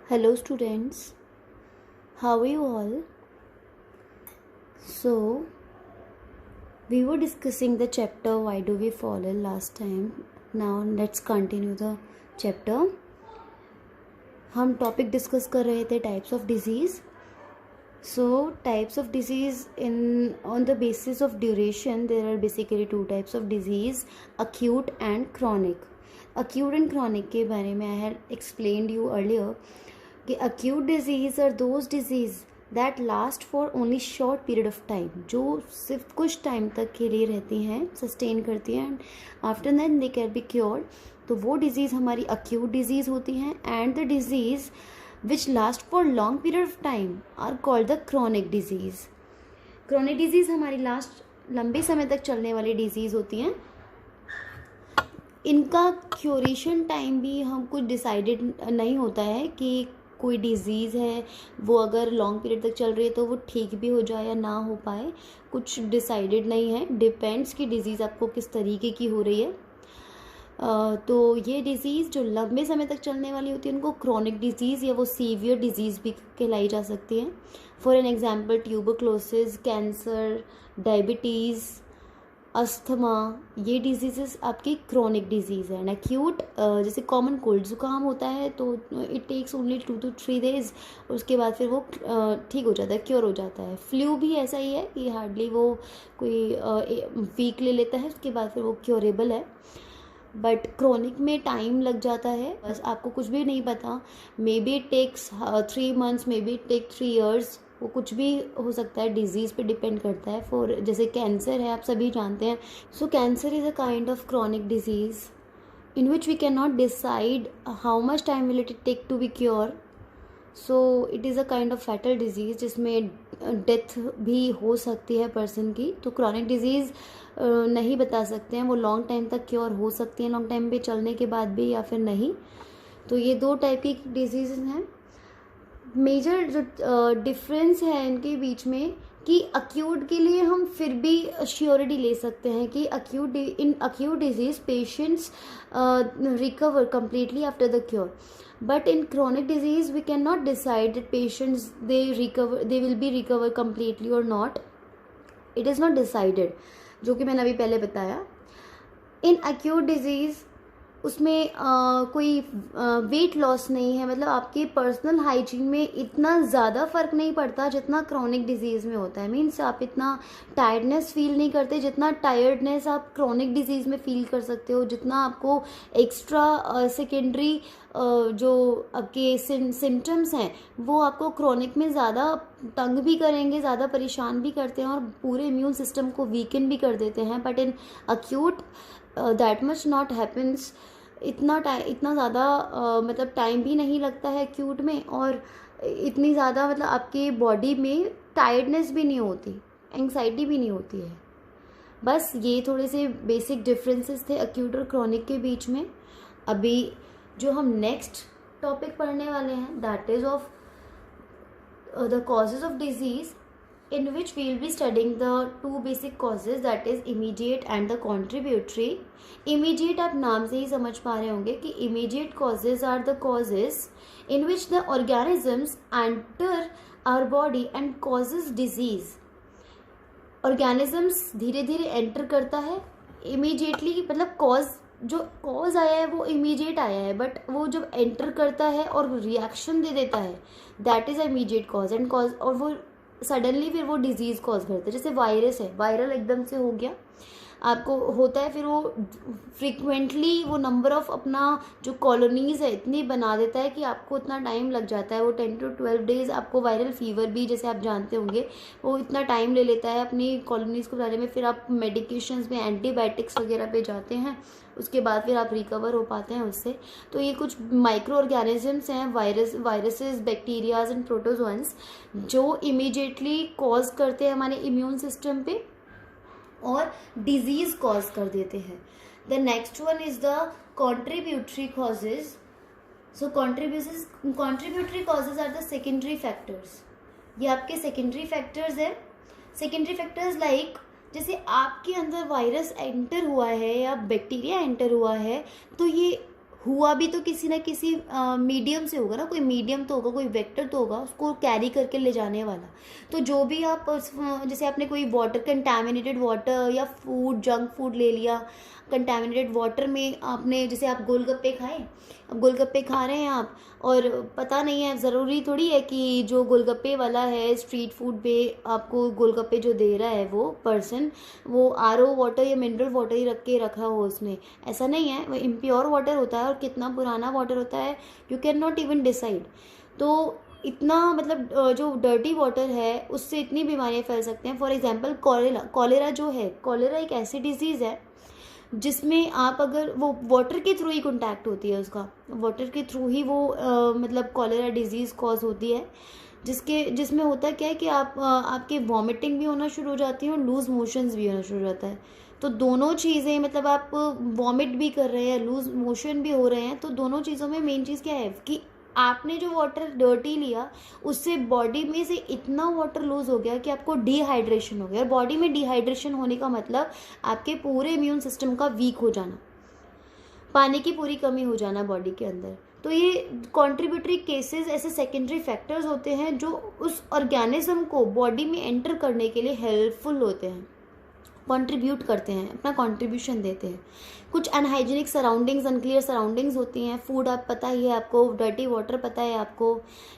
Hello students, how are you all? So, we were discussing the chapter Why Do We Fall Ill last time. Now let's continue the chapter. हम topic discuss कर रहे थे types of disease. So, types of disease on the basis of duration, there are basically two types of disease, acute and chronic. Acute and chronic के बारे में I had explained you earlier कि acute disease are those disease that last for only short period of time, जो सिर्फ कुछ time तक के लिए रहती हैं, सस्टेन करती हैं and after that they can be cured. तो वो डिजीज़ हमारी acute disease होती हैं. And the disease which last for long period of time are called the chronic disease. Chronic disease हमारी लंबे समय तक चलने वाली डिजीज़ होती हैं. इनका क्यूरेशन टाइम भी हम कुछ डिसाइडेड नहीं होता है कि कोई डिज़ीज़ है वो अगर लॉन्ग पीरियड तक चल रही है तो वो ठीक भी हो जाए या ना हो पाए, कुछ डिसाइडेड नहीं है. डिपेंड्स कि डिज़ीज़ आपको किस तरीके की हो रही है. तो ये डिज़ीज़ जो लंबे समय तक चलने वाली होती है उनको क्रोनिक डिजीज़ या वो सीवियर डिजीज़ भी कहलाई जा सकती है. For an example tuberculosis, cancer, diabetes, asthma, ये डिजीज़ेस आपकी क्रोनिक डिजीज़ है. एंड एक्यूट जैसे कॉमन कोल्ड जुकाम होता है तो it takes only 2 to 3 days, उसके बाद फिर वो ठीक हो जाता है, क्योर हो जाता है. फ्लू भी ऐसा ही है कि हार्डली वो कोई वीक ले लेता है, उसके बाद फिर वो क्योरेबल है. बट क्रोनिक में टाइम लग जाता है, बस आपको कुछ भी नहीं पता. Maybe it takes 3 months, maybe it take 3 years, वो कुछ भी हो सकता है, डिजीज़ पे डिपेंड करता है. फॉर जैसे कैंसर है, आप सभी जानते हैं. So cancer is a kind of chronic disease in which we can not decide how much time will it take to be cure. So it is a kind of fatal disease जिसमें death भी हो सकती है person की. तो chronic disease नहीं बता सकते हैं, वो लॉन्ग टाइम तक क्योर हो सकती हैं, लॉन्ग टाइम पे चलने के बाद भी या फिर नहीं. तो ये दो टाइप की डिजीज़ हैं. मेजर जो डिफरेंस है इनके बीच में कि अक्यूट के लिए हम फिर भी श्योरिटी ले सकते हैं कि in acute disease patients recover completely after the cure. But in chronic disease we cannot decide that patients they will be recover completely or not. It is not decided, जो कि मैंने अभी पहले बताया. In acute disease उसमें कोई weight loss नहीं है, मतलब आपके पर्सनल हाइजीन में इतना ज़्यादा फ़र्क नहीं पड़ता जितना क्रॉनिक डिजीज़ में होता है. मीन्स आप इतना टायर्डनेस फील नहीं करते जितना टायर्डनेस आप क्रॉनिक डिजीज़ में फील कर सकते हो. जितना आपको एक्स्ट्रा सेकेंडरी जो आपके सिम्टम्स हैं वो आपको क्रॉनिक में ज़्यादा तंग भी करेंगे, ज़्यादा परेशान भी करते हैं और पूरे इम्यून सिस्टम को वीकन भी कर देते हैं. But in acute that much not happens. इतना ज़्यादा मतलब टाइम भी नहीं लगता है एक्यूट में, और इतनी ज़्यादा मतलब आपके बॉडी में टायर्डनेस भी नहीं होती, एंग्जाइटी भी नहीं होती है. बस ये थोड़े से बेसिक डिफरेंसेस थे एक्यूट और क्रॉनिक के बीच में. अभी जो हम नेक्स्ट टॉपिक पढ़ने वाले हैं that is of the causes of disease, in which we will be studying the two basic causes, that is immediate and the contributory. Immediate आप नाम से ही समझ पा रहे होंगे कि immediate causes are the causes in which the organisms enter our body and causes disease. organisms धीरे धीरे enter करता है immediately, मतलब cause जो कॉज आया है वो इमीडिएट आया है, बट वो जब एंटर करता है और रिएक्शन दे देता है that is immediate cause. And cause और वो सडनली फिर वो डिजीज़ कॉज करता है. जैसे वायरस है, वायरल एकदम से हो गया आपको होता है, फिर वो फ्रिक्वेंटली वो नंबर ऑफ अपना जो कॉलोनीज़ है इतनी बना देता है कि आपको इतना टाइम लग जाता है. वो 10 to 12 days आपको वायरल फीवर भी जैसे आप जानते होंगे वो इतना टाइम ले लेता है अपनी कॉलोनीज़ को बनाने में. फिर आप मेडिकेशंस में एंटीबायोटिक्स वगैरह पे जाते हैं, उसके बाद फिर आप रिकवर हो पाते हैं उससे. तो ये कुछ माइक्रो ऑर्गेनिजम्स हैं, वायरसेस, बैक्टीरियाज एंड प्रोटोजोन्स, जो इमीडिएटली कॉज करते हैं हमारे इम्यून सिस्टम पे और डिजीज कॉज कर देते हैं. The next one is the contributory causes. So contributory causes are the secondary factors. ये आपके सेकेंडरी फैक्टर्स है. सेकेंडरी फैक्टर्स लाइक जैसे आपके अंदर वायरस एंटर हुआ है या बैक्टीरिया एंटर हुआ है तो ये हुआ भी तो किसी ना किसी मीडियम से होगा ना, कोई मीडियम तो होगा, कोई वेक्टर तो होगा उसको कैरी करके ले जाने वाला। तो जो भी आप जैसे आपने कोई वाटर, कंटामिनेटेड वाटर या फूड, जंक फूड ले लिया, कंटामिनेटेड वाटर में आपने, जैसे आप गोलगप्पे खाए, अब गोलगप्पे खा रहे हैं आप, और पता नहीं है, ज़रूरी थोड़ी है कि जो गोलगप्पे वाला है स्ट्रीट फूड पे आपको गोलगप्पे जो दे रहा है वो पर्सन, वो RO वाटर या मिनरल वाटर ही रख के रखा हो उसने, ऐसा नहीं है। वो इम्प्योर वाटर होता है, और कितना पुराना वाटर होता है you can not even decide. तो इतना मतलब जो डर्टी वाटर है उससे इतनी बीमारियां फैल सकते हैं। फॉर एग्जांपल कॉलेरा जो है, कॉलेरा एक ऐसी डिजीज़ है जिसमें आप अगर, वो वाटर के थ्रू ही कॉन्टैक्ट होती है, उसका वाटर के थ्रू ही वो मतलब कॉलेरा डिजीज़ कॉज होती है, जिसमें होता क्या है कि आपके वॉमिटिंग भी होना शुरू हो जाती है और लूज़ मोशंस भी होना शुरू हो जाता है। तो दोनों चीज़ें, मतलब आप वॉमिट भी कर रहे हैं, लूज़ मोशन भी हो रहे हैं, तो दोनों चीज़ों में मेन चीज़ क्या है कि आपने जो वाटर डर्टी लिया उससे बॉडी में से इतना वाटर लूज हो गया कि आपको डिहाइड्रेशन हो गया। और बॉडी में डिहाइड्रेशन होने का मतलब आपके पूरे इम्यून सिस्टम का वीक हो जाना, पानी की पूरी कमी हो जाना बॉडी के अंदर। तो ये कॉन्ट्रीब्यूटरी केसेस ऐसे सेकेंडरी फैक्टर्स होते हैं जो उस ऑर्गेनिज्म को बॉडी में एंटर करने के लिए हेल्पफुल होते हैं, कंट्रीब्यूट करते हैं, अपना कंट्रीब्यूशन देते हैं। कुछ अनहाइजीनिक सराउंडिंग्स, अनक्लियर सराउंडिंग्स होती हैं, फूड आप पता ही है आपको, डर्टी वाटर पता है आपको,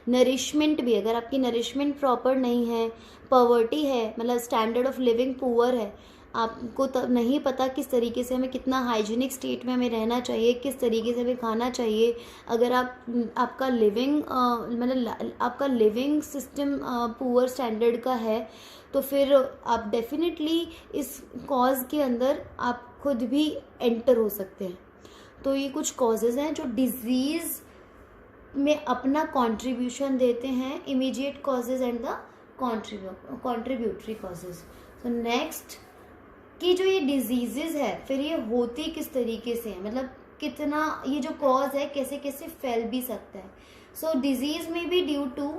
नरिशमेंट भी, अगर आपकी नरिशमेंट प्रॉपर नहीं है, पॉवर्टी है, मतलब स्टैंडर्ड ऑफ लिविंग पुअर है, आपको तब नहीं पता किस तरीके से हमें, कितना हाइजीनिक स्टेट में हमें रहना चाहिए, किस तरीके से हमें खाना चाहिए। अगर आपका लिविंग मतलब आपका लिविंग सिस्टम पुअर स्टैंडर्ड का है तो फिर आप डेफिनेटली इस कॉज के अंदर आप खुद भी एंटर हो सकते हैं। तो ये कुछ कॉजेज़ हैं जो डिजीज़ में अपना कंट्रीब्यूशन देते हैं, immediate causes and the contributory causes. तो नेक्स्ट कि जो ये डिजीज़ेज़ है फिर ये होती किस तरीके से है, मतलब कितना ये जो कॉज है कैसे कैसे फैल भी सकता है। सो डिजीज़ में भी due to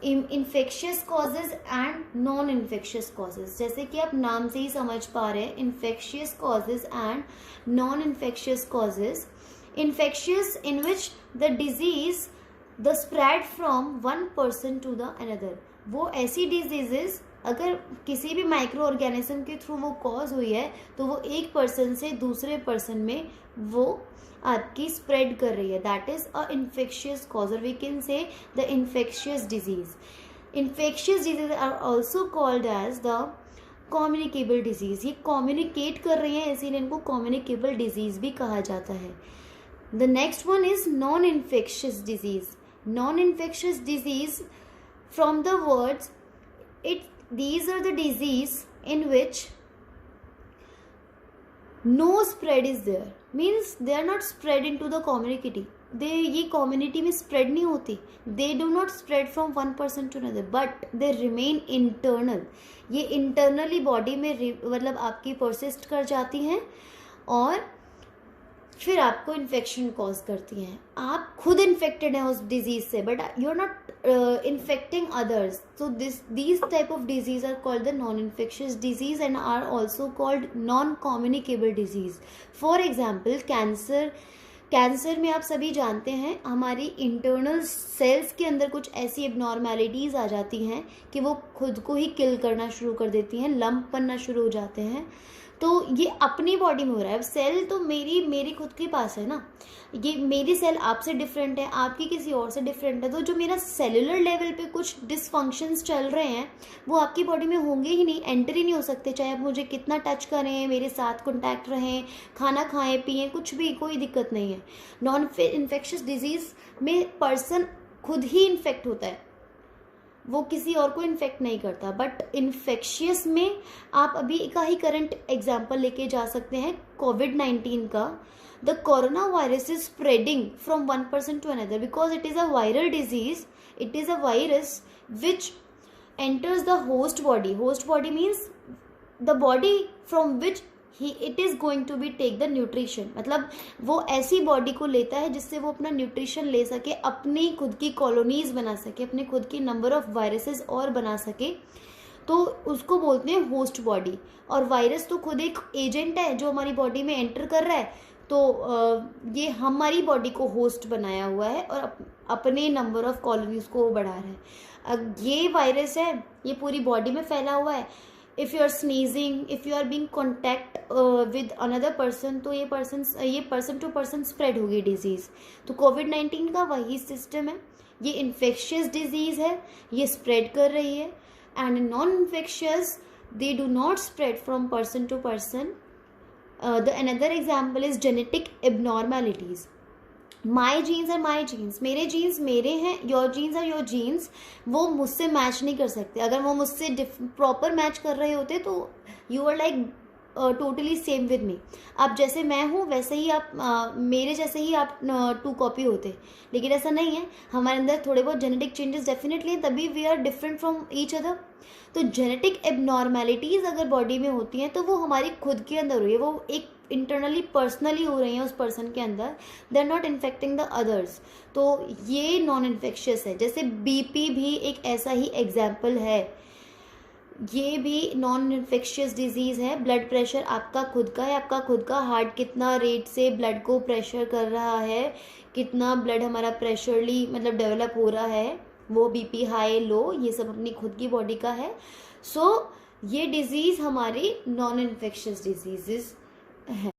infectious causes and non infectious causes, जैसे कि आप नाम से ही समझ पा रहे हैं, infectious causes and non infectious causes. Infectious in which the disease the spread from one person to the another, वो ऐसी डिजीजेस अगर किसी भी माइक्रो ऑर्गेनिज्म के थ्रू वो कॉज हुई है तो वो एक पर्सन से दूसरे पर्सन में वो आपकी स्प्रेड कर रही है, that is a infectious cause, और we can say the infectious disease. Infectious disease are also called as the communicable disease, ये कम्युनिकेट कर रही है इसीलिए इनको कम्युनिकेबल डिजीज भी कहा जाता है। The next one is non infectious disease. Non infectious disease from the words these are the disease in which no spread is there, means they are not spread into the community, ये community में spread नहीं होती, they do not spread from one person to another but they remain internal, ये internally body में मतलब आपकी persist कर जाती हैं और फिर आपको इन्फेक्शन कॉज करती हैं। आप खुद इन्फेक्टेड हैं उस डिजीज से but you are not infecting others, so these type of disease are called the non infectious disease and are also called non communicable disease. For example cancer में आप सभी जानते हैं हमारी इंटरनल सेल्स के अंदर कुछ ऐसी एबनॉर्मेलिटीज़ आ जाती हैं कि वो खुद को ही किल करना शुरू कर देती हैं, लंप बनना शुरू हो जाते हैं। तो ये अपनी बॉडी में हो रहा है। अब सेल तो मेरी खुद के पास है ना, ये मेरी सेल आपसे डिफरेंट है, आपकी किसी और से डिफरेंट है, तो जो मेरा सेलुलर लेवल पे कुछ डिसफंक्शंस चल रहे हैं वो आपकी बॉडी में होंगे ही नहीं, एंटर ही नहीं हो सकते, चाहे आप मुझे कितना टच करें, मेरे साथ कॉन्टैक्ट रहें, खाना खाएं पिएं, कुछ भी, कोई दिक्कत नहीं है। नॉन इन्फेक्शियस डिजीज़ में पर्सन खुद ही इन्फेक्ट होता है, वो किसी और को इन्फेक्ट नहीं करता। बट इन्फेक्शियस में आप अभी का ही करंट एग्जाम्पल लेके जा सकते हैं कोविड-19 का। The corona virus is spreading from one person to another because it is a viral disease, it is a virus which enters the host body. Host body means the body from which it is going to be take the nutrition, मतलब वो ऐसी body को लेता है जिससे वो अपना nutrition ले सके, अपनी खुद की कॉलोनीज बना सके, अपने खुद की नंबर ऑफ वायरसेस और बना सके, तो उसको बोलते हैं होस्ट बॉडी। और वायरस तो खुद एक एजेंट है जो हमारी बॉडी में एंटर कर रहा है, तो ये हमारी बॉडी को होस्ट बनाया हुआ है और अपने नंबर ऑफ कॉलोनीज को बढ़ा रहा है। अब ये वायरस है, ये पूरी बॉडी में फैला हुआ है। If you are sneezing, if you are being contact with another person, तो ये पर्सन टू पर्सन स्प्रेड होगी डिजीज़। तो कोविड-19 का वही सिस्टम है, ये इन्फेक्शियस डिजीज़ है, ये स्प्रेड कर रही है। And non infectious, they do not spread from person to person. The another example is genetic abnormalities. My genes are my genes, मेरे जीन्स मेरे हैं, your genes are your genes. वो मुझसे मैच नहीं कर सकते। अगर वो मुझसे प्रॉपर मैच कर रहे होते तो you are like totally same with me. आप जैसे मैं हूँ वैसे ही आप मेरे जैसे ही आप 2 कॉपी होते, लेकिन ऐसा नहीं है। हमारे अंदर थोड़े बहुत जेनेटिक चेंजेस डेफिनेटली हैं, तभी we are different from each other. तो जेनेटिक एबनॉर्मेलिटीज़ अगर बॉडी में होती हैं तो वो हमारी खुद के अंदर हुई है, वो एक इंटरनली पर्सनली हो रही हैं उस पर्सन के अंदर, they are not infecting the others. तो ये नॉन इन्फेक्शियस है। जैसे बीपी भी एक ऐसा ही एग्जाम्पल है, ये भी नॉन इन्फेक्शियस डिजीज़ है। ब्लड प्रेशर आपका खुद का है, आपका खुद का हार्ट कितना रेट से ब्लड को प्रेशर कर रहा है, कितना ब्लड हमारा प्रेशरली मतलब डेवलप हो रहा है, वो बीपी हाई लो, ये सब अपनी खुद की बॉडी का है। सो ये डिजीज़ हमारी नॉन इन्फेक्शियस डिजीज़ है।